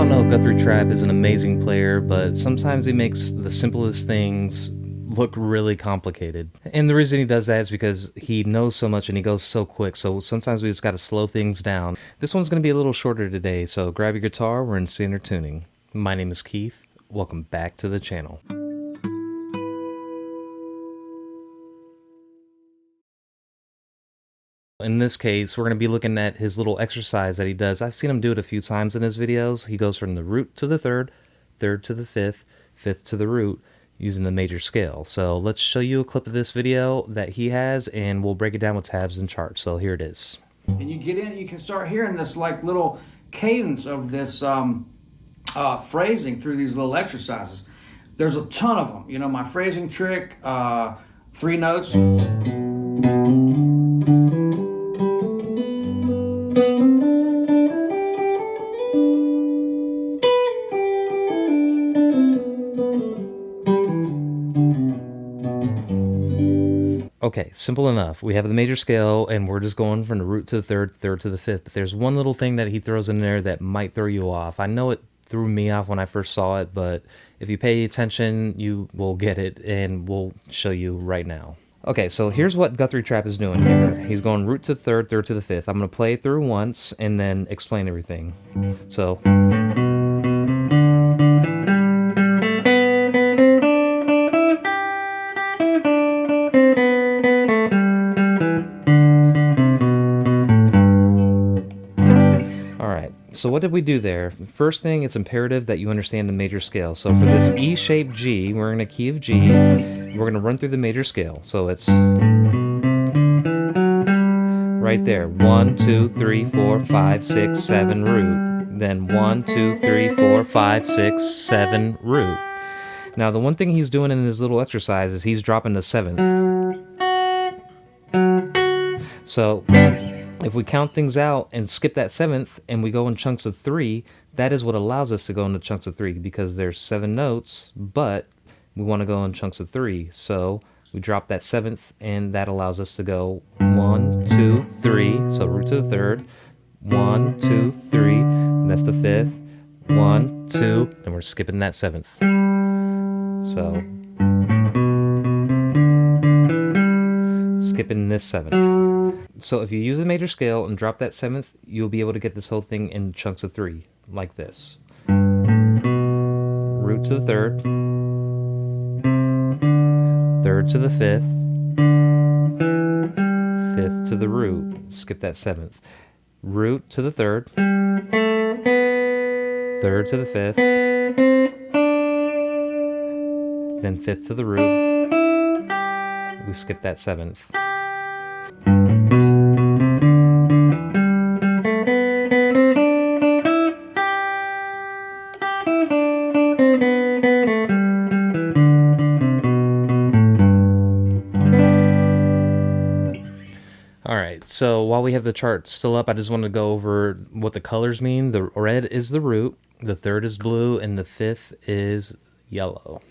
We all know Guthrie Trapp is an amazing player, but sometimes he makes the simplest things look really complicated. And the reason he does that is because he knows so much and he goes so quick, so sometimes we just gotta slow things down. This one's gonna be a little shorter today, so grab your guitar, we're in standard tuning. My name is Keith, welcome back to the channel. In this case, we're going to be looking at his little exercise that he does. I've seen him do it a few times in his videos. He goes from the root to the third, third to the fifth, fifth to the root, using the major scale. So let's show you a clip of this video that he has, and we'll break it down with tabs and charts. So here it is. And you get in, you can start hearing this like little cadence of this phrasing through these little exercises. There's a ton of them. You know, my phrasing trick, 3 notes. Okay, simple enough. We have the major scale, and we're just going from the root to the third, third to the fifth. But there's one little thing that he throws in there that might throw you off. I know it threw me off when I first saw it, but if you pay attention, you will get it, and we'll show you right now. Okay, so here's what Guthrie Trapp is doing here. He's going root to the third, third to the fifth. I'm going to play it through once and then explain everything. So... So what did we do there? First thing, it's imperative that you understand the major scale. So for this E-shaped G, we're in a key of G. We're going to run through the major scale. So it's right there. 1, 2, 3, 4, 5, 6, 7, root. Then 1, 2, 3, 4, 5, 6, 7, root. Now the one thing he's doing in his little exercise is he's dropping the 7th. So... if we count things out and skip that 7th and we go in chunks of 3, that is what allows us to go into chunks of 3 because there's 7 notes, but we want to go in chunks of 3. So we drop that 7th and that allows us to go 1, 2, 3. So root to the third, 1, 2, 3. And that's the 5th. 1, 2, and we're skipping that 7th. So skipping this 7th. So if you use the major scale and drop that 7th, you'll be able to get this whole thing in chunks of 3, like this. Root to the third, third to the fifth, fifth to the root, skip that 7th. Root to the third, third to the fifth, then fifth to the root, we skip that 7th. Alright, so while we have the chart still up, I just wanted to go over what the colors mean. The red is the root, the third is blue, and the fifth is yellow.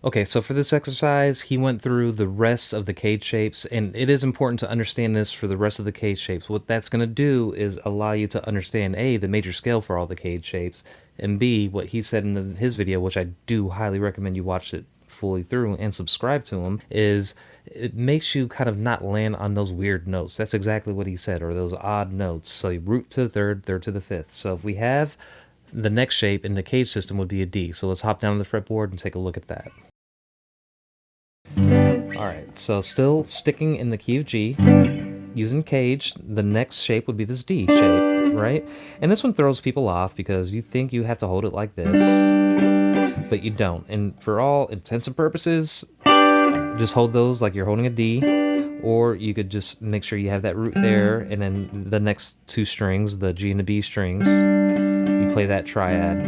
Okay, so for this exercise, he went through the rest of the cage shapes, and it is important to understand this for the rest of the cage shapes. What that's going to do is allow you to understand, A, the major scale for all the cage shapes, and B, what he said in his video, which I do highly recommend you watch it fully through and subscribe to him, is it makes you kind of not land on those weird notes. That's exactly what he said, or those odd notes. So you root to the third, third to the fifth. So if we have the next shape in the cage system would be a D. So let's hop down to the fretboard and take a look at that. Alright, so still sticking in the key of G, using cage, the next shape would be this D shape, right? And this one throws people off because you think you have to hold it like this, but you don't. And for all intents and purposes, just hold those like you're holding a D, or you could just make sure you have that root there, and then the next 2 strings, the G and the B strings, you play that triad.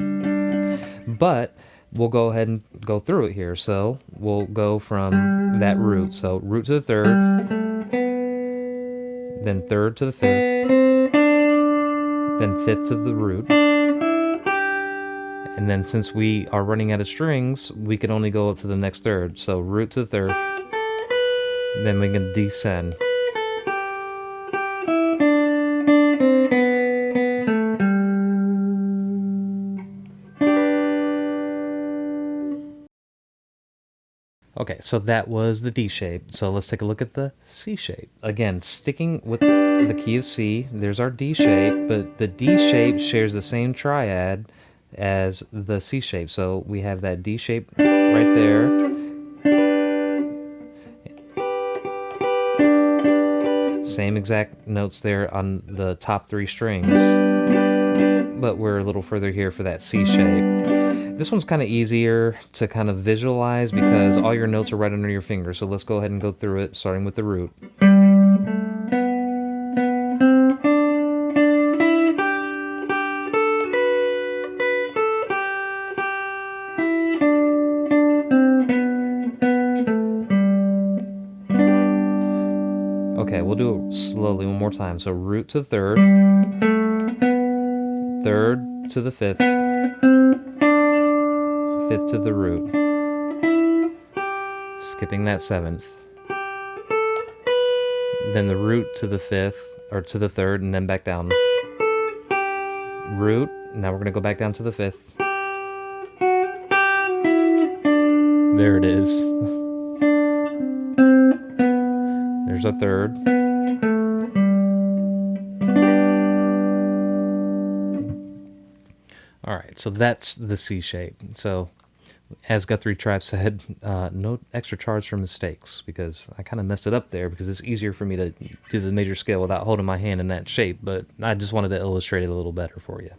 But we'll go ahead and go through it here. So we'll go from that root. So root to the third, then third to the fifth, then fifth to the root. And then since we are running out of strings, we can only go up to the next third. So root to the third, then we can descend. Okay, so that was the D shape. So let's take a look at the C shape. Again, sticking with the key of C, there's our D shape, but the D shape shares the same triad as the C shape. So we have that D shape right there. Same exact notes there on the top 3 strings, but we're a little further here for that C shape. This one's kind of easier to kind of visualize because all your notes are right under your finger. So let's go ahead and go through it, starting with the root. Okay, we'll do it slowly one more time. So root to the third, third to the fifth, fifth to the root, skipping that seventh, then the root to the fifth, or to the third, and then back down. Root, now we're going to go back down to the fifth. There it is. There's a third. All right, so that's the C shape. So, as Guthrie Trapp said, no extra charge for mistakes, because I kind of messed it up there because it's easier for me to do the major scale without holding my hand in that shape, but I just wanted to illustrate it a little better for you.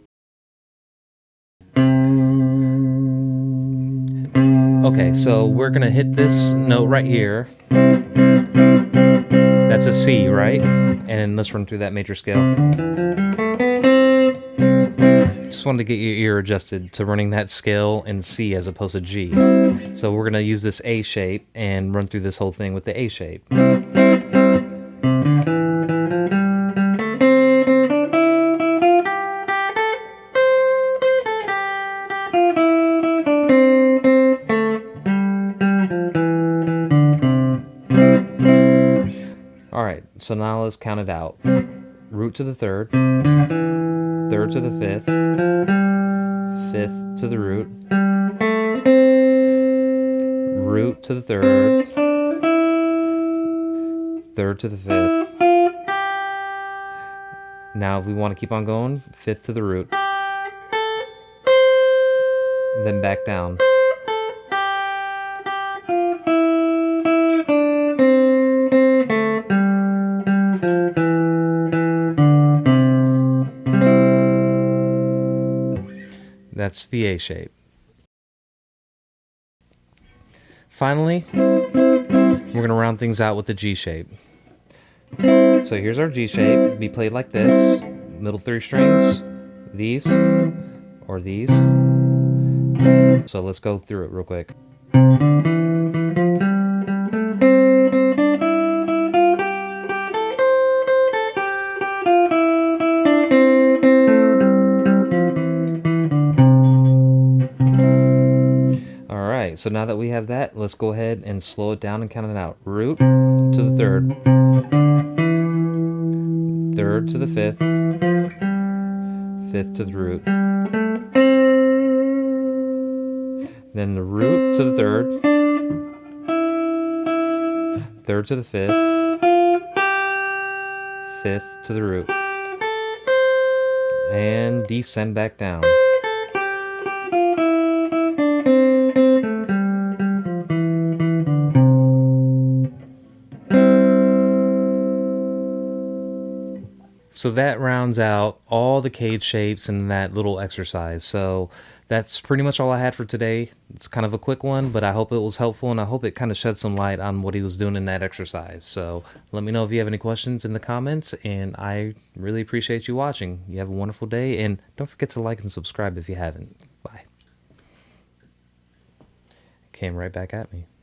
Okay, so we're going to hit this note right here. That's a C, right? And let's run through that major scale. Just wanted to get your ear adjusted to running that scale in C as opposed to G. So we're going to use this A shape and run through this whole thing with the A shape. Alright, so now let's count it out. Root to the third, third to the fifth, fifth to the root, root to the third, third to the fifth. Now if we want to keep on going, fifth to the root, then back down. That's the A shape. Finally, we're going to round things out with the G shape. So here's our G shape. Be played like this. Middle 3 strings, these, or these. So let's go through it real quick. So now that we have that, let's go ahead and slow it down and count it out. Root to the third, third to the fifth, fifth to the root, then the root to the third, third to the fifth, fifth to the root, and descend back down. So that rounds out all the cage shapes in that little exercise. So that's pretty much all I had for today. It's kind of a quick one, but I hope it was helpful, and I hope it kind of shed some light on what he was doing in that exercise. So let me know if you have any questions in the comments, and I really appreciate you watching. You have a wonderful day, and don't forget to like and subscribe if you haven't. Bye. Came right back at me.